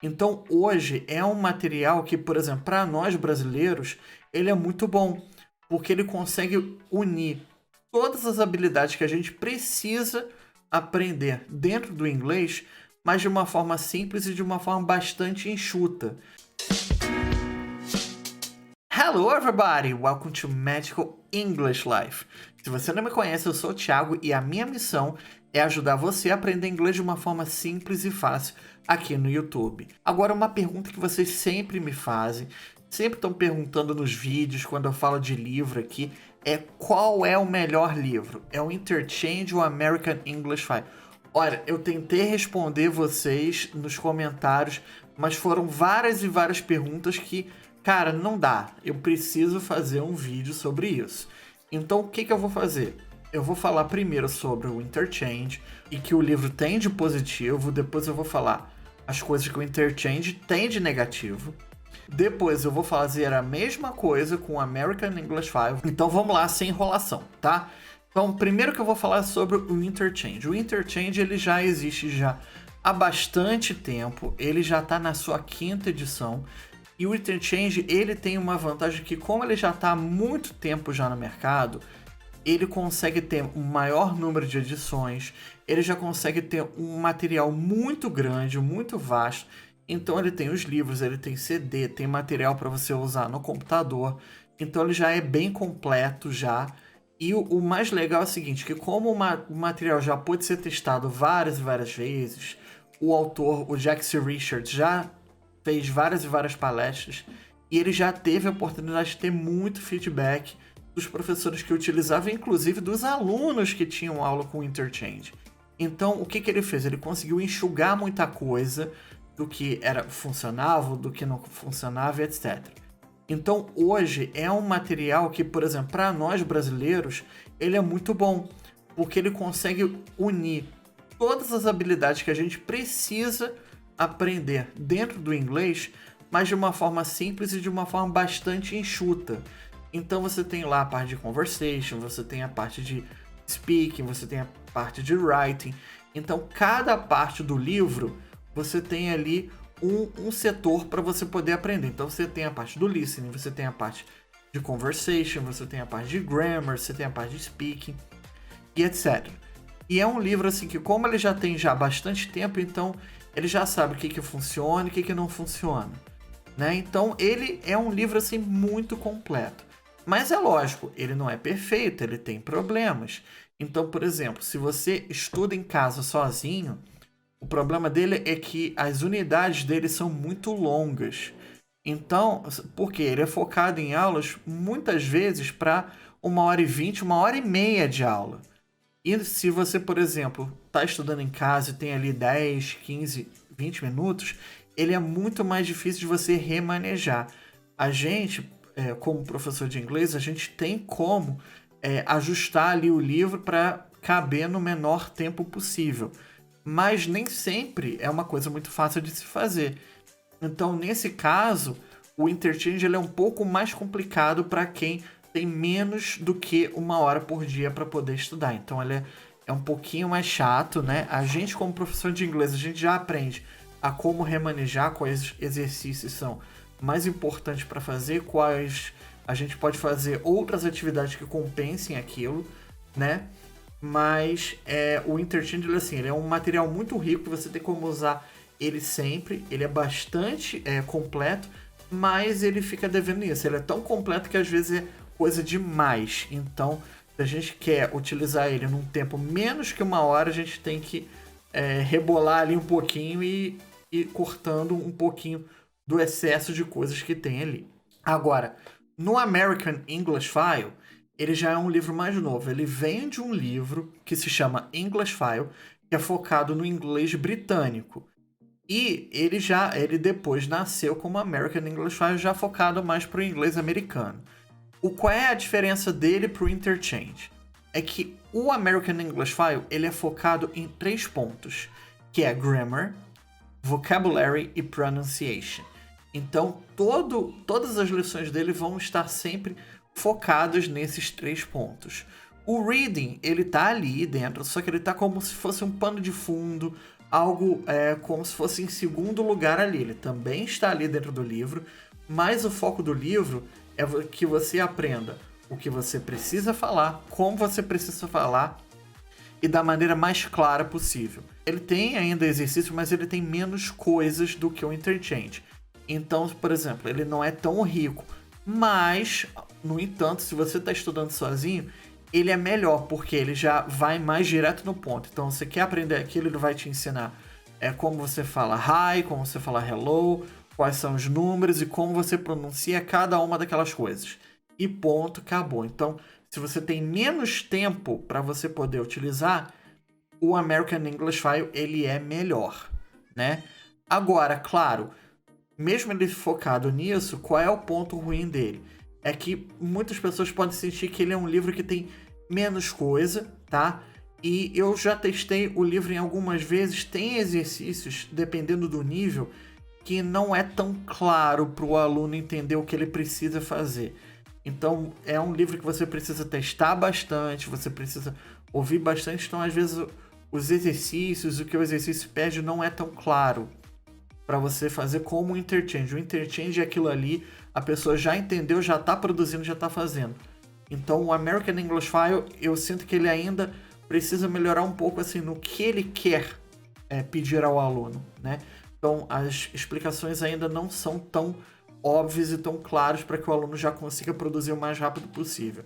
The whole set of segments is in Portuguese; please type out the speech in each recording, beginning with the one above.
Então, hoje é um material que, por exemplo, para nós brasileiros, ele é muito bom, porque ele consegue unir todas as habilidades que a gente precisa aprender dentro do inglês, mas de uma forma simples e de uma forma bastante enxuta. Hello everybody, welcome to Magical English Life. Se você não me conhece, eu sou o Thiago e a minha missão é ajudar você a aprender inglês de uma forma simples e fácil aqui no YouTube. Agora, uma pergunta que vocês sempre me fazem, sempre estão perguntando nos vídeos, quando eu falo de livro aqui, é qual é o melhor livro? É o Interchange ou American English 5? Olha, eu tentei responder vocês nos comentários, mas foram várias e várias perguntas que, cara, não dá. Eu preciso fazer um vídeo sobre isso. Então, o que eu vou fazer? Eu vou falar primeiro sobre o Interchange e que o livro tem de positivo. Depois eu vou falar as coisas que o Interchange tem de negativo. Depois eu vou fazer a mesma coisa com o American English 5. Então vamos lá, sem enrolação, tá? Então, primeiro que eu vou falar sobre o Interchange. O Interchange ele já existe já há bastante tempo. Ele já está na sua 5ª edição. E o Interchange ele tem uma vantagem que, como ele já está há muito tempo já no mercado, ele consegue ter um maior número de edições, ele já consegue ter um material muito grande, muito vasto. Então ele tem os livros, ele tem CD, tem material para você usar no computador. Então ele já é bem completo já. E o mais legal é o seguinte, que como o material já pode ser testado várias e várias vezes, o autor, o Jack C. Richards, já fez várias e várias palestras e ele já teve a oportunidade de ter muito feedback dos professores que utilizavam, inclusive dos alunos que tinham aula com o Interchange. Então, o que ele fez? Ele conseguiu enxugar muita coisa do que funcionava, do que não funcionava, etc. Então, hoje é um material que, por exemplo, para nós brasileiros, ele é muito bom, porque ele consegue unir todas as habilidades que a gente precisa aprender dentro do inglês, mas de uma forma simples e de uma forma bastante enxuta. Então você tem lá a parte de conversation, você tem a parte de speaking, você tem a parte de writing. Então cada parte do livro você tem ali um setor para você poder aprender. Então você tem a parte do listening, você tem a parte de conversation, você tem a parte de grammar, você tem a parte de speaking e etc. E é um livro assim que, como ele já tem já bastante tempo, então ele já sabe o que funciona e o que não funciona, né? Então ele é um livro assim muito completo. Mas é lógico, ele não é perfeito, ele tem problemas. Então, por exemplo, se você estuda em casa sozinho, o problema dele é que as unidades dele são muito longas. Então, porque ele é focado em aulas muitas vezes para 1h20, 1h30 de aula. E se você, por exemplo, está estudando em casa e tem ali 10, 15, 20 minutos, ele é muito mais difícil de você remanejar. A gente, como professor de inglês, a gente tem como ajustar ali o livro para caber no menor tempo possível. Mas nem sempre é uma coisa muito fácil de se fazer. Então, nesse caso, o Interchange ele é um pouco mais complicado para quem tem menos do que 1 hora por dia para poder estudar. Então, ele é um pouquinho mais chato, né? A gente, como professor de inglês, a gente já aprende a como remanejar, quais exercícios são mais importantes para fazer, quais a gente pode fazer outras atividades que compensem aquilo, né? Mas o Interchange, ele é um material muito rico, você tem como usar ele sempre, ele é bastante completo, mas ele fica devendo isso. Ele é tão completo que às vezes é coisa demais. Então, se a gente quer utilizar ele num tempo menos que 1 hora, a gente tem que rebolar ali um pouquinho e ir cortando um pouquinho do excesso de coisas que tem ali. Agora, no American English File, ele já é um livro mais novo. Ele vem de um livro que se chama English File, que é focado no inglês britânico. E ele depois nasceu como American English File, já focado mais para o inglês americano. Qual é a diferença dele para o Interchange? É que o American English File ele é focado em 3 pontos, que é grammar, vocabulary e pronunciation. Então, todas as lições dele vão estar sempre focadas nesses 3 pontos. O reading, ele tá ali dentro, só que ele tá como se fosse um pano de fundo algo como se fosse em segundo lugar ali. Ele também está ali dentro do livro, mas o foco do livro é que você aprenda o que você precisa falar, como você precisa falar e da maneira mais clara possível. Ele tem ainda exercício, mas ele tem menos coisas do que o Interchange. Então, por exemplo, ele não é tão rico, mas, no entanto, se você está estudando sozinho, ele é melhor, porque ele já vai mais direto no ponto. Então, você quer aprender aquilo, ele vai te ensinar como você fala hi, como você fala hello, quais são os números e como você pronuncia cada uma daquelas coisas. E ponto, acabou. Então, se você tem menos tempo para você poder utilizar, o American English File ele é melhor, né? Agora, claro, mesmo ele focado nisso, qual é o ponto ruim dele? É que muitas pessoas podem sentir que ele é um livro que tem menos coisa, tá? E eu já testei o livro em algumas vezes, tem exercícios, dependendo do nível, que não é tão claro para o aluno entender o que ele precisa fazer. Então, é um livro que você precisa testar bastante, você precisa ouvir bastante, então às vezes os exercícios, o que o exercício pede não é tão claro para você fazer como o Interchange. O Interchange é aquilo ali, a pessoa já entendeu, já está produzindo, já está fazendo. Então, o American English File, eu sinto que ele ainda precisa melhorar um pouco assim no que ele quer pedir ao aluno, né? Então, as explicações ainda não são tão óbvias e tão claras para que o aluno já consiga produzir o mais rápido possível.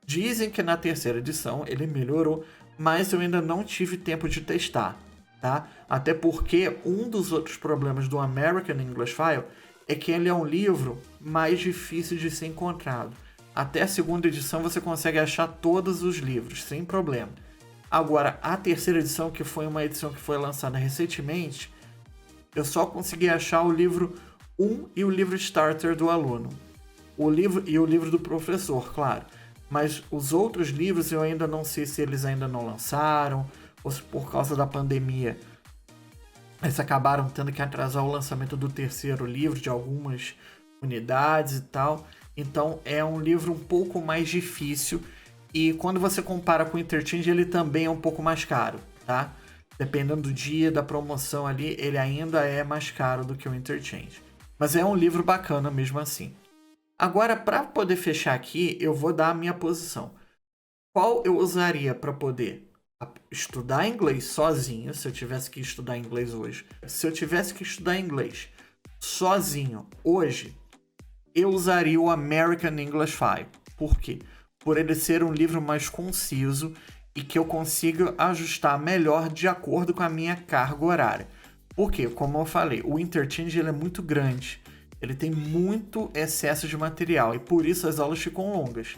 Dizem que na terceira edição ele melhorou, mas eu ainda não tive tempo de testar, tá? Até porque um dos outros problemas do American English File é que ele é um livro mais difícil de ser encontrado. Até a segunda edição você consegue achar todos os livros, sem problema. Agora, a terceira edição, que foi uma edição que foi lançada recentemente, eu só consegui achar o livro 1 e o livro starter do aluno. O livro do professor, claro. Mas os outros livros eu ainda não sei se eles ainda não lançaram, ou se por causa da pandemia eles acabaram tendo que atrasar o lançamento do terceiro livro de algumas unidades e tal. Então é um livro um pouco mais difícil e quando você compara com o Interchange ele também é um pouco mais caro, tá? Dependendo do dia, da promoção ali, ele ainda é mais caro do que o Interchange. Mas é um livro bacana mesmo assim. Agora, para poder fechar aqui, eu vou dar a minha posição. Qual eu usaria para poder estudar inglês sozinho, se eu tivesse que estudar inglês hoje? Se eu tivesse que estudar inglês sozinho hoje, eu usaria o American English File. Por quê? Por ele ser um livro mais conciso e que eu consiga ajustar melhor de acordo com a minha carga horária. Por quê? Como eu falei, o Interchange ele é muito grande. Ele tem muito excesso de material e por isso as aulas ficam longas.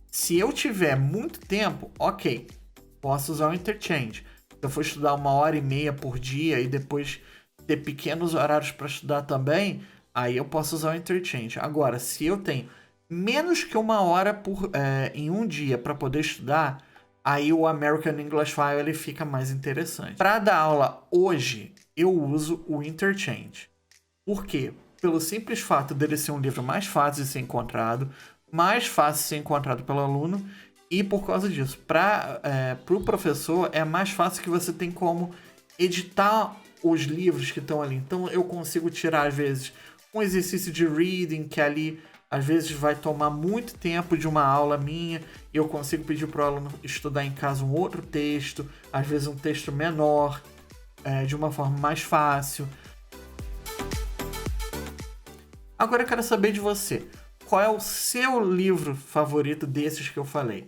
Se eu tiver muito tempo, ok, posso usar o Interchange. Se eu for estudar 1h30 por dia e depois ter pequenos horários para estudar também, aí eu posso usar o Interchange. Agora, se eu tenho menos que 1 hora em um dia para poder estudar, aí o American English File ele fica mais interessante. Para dar aula hoje, eu uso o Interchange. Por quê? Pelo simples fato dele ser um livro mais fácil de ser encontrado, mais fácil de ser encontrado pelo aluno, e por causa disso, para o professor é mais fácil que você tem como editar os livros que estão ali. Então eu consigo tirar, às vezes, um exercício de reading, que ali às vezes vai tomar muito tempo de uma aula minha, e eu consigo pedir para o aluno estudar em casa um outro texto, às vezes um texto menor, de uma forma mais fácil. Agora eu quero saber de você. Qual é o seu livro favorito desses que eu falei?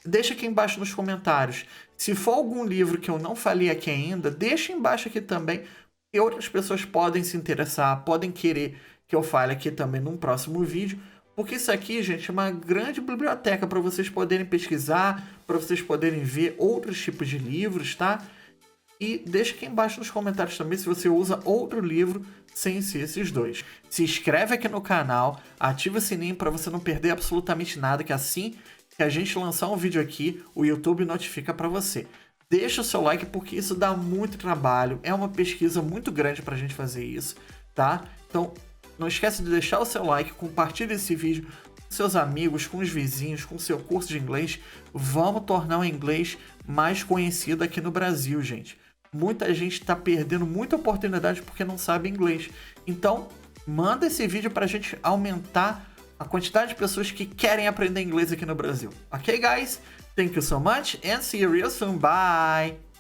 Deixa aqui embaixo nos comentários. Se for algum livro que eu não falei aqui ainda, deixa embaixo aqui também. E outras pessoas podem se interessar, podem querer que eu fale aqui também num próximo vídeo. Porque isso aqui, gente, é uma grande biblioteca para vocês poderem pesquisar, para vocês poderem ver outros tipos de livros, tá? E deixa aqui embaixo nos comentários também se você usa outro livro sem ser esses dois. Se inscreve aqui no canal, ativa o sininho para você não perder absolutamente nada, que assim que a gente lançar um vídeo aqui, o YouTube notifica para você. Deixa o seu like porque isso dá muito trabalho, é uma pesquisa muito grande para a gente fazer isso, tá? Então não esquece de deixar o seu like, compartilha esse vídeo com seus amigos, com os vizinhos, com o seu curso de inglês. Vamos tornar o inglês mais conhecido aqui no Brasil, gente. muita gente está perdendo muita oportunidade porque não sabe inglês. Então, manda esse vídeo para a gente aumentar a quantidade de pessoas que querem aprender inglês aqui no Brasil. Ok, guys? Thank you so much and see you real soon. Bye!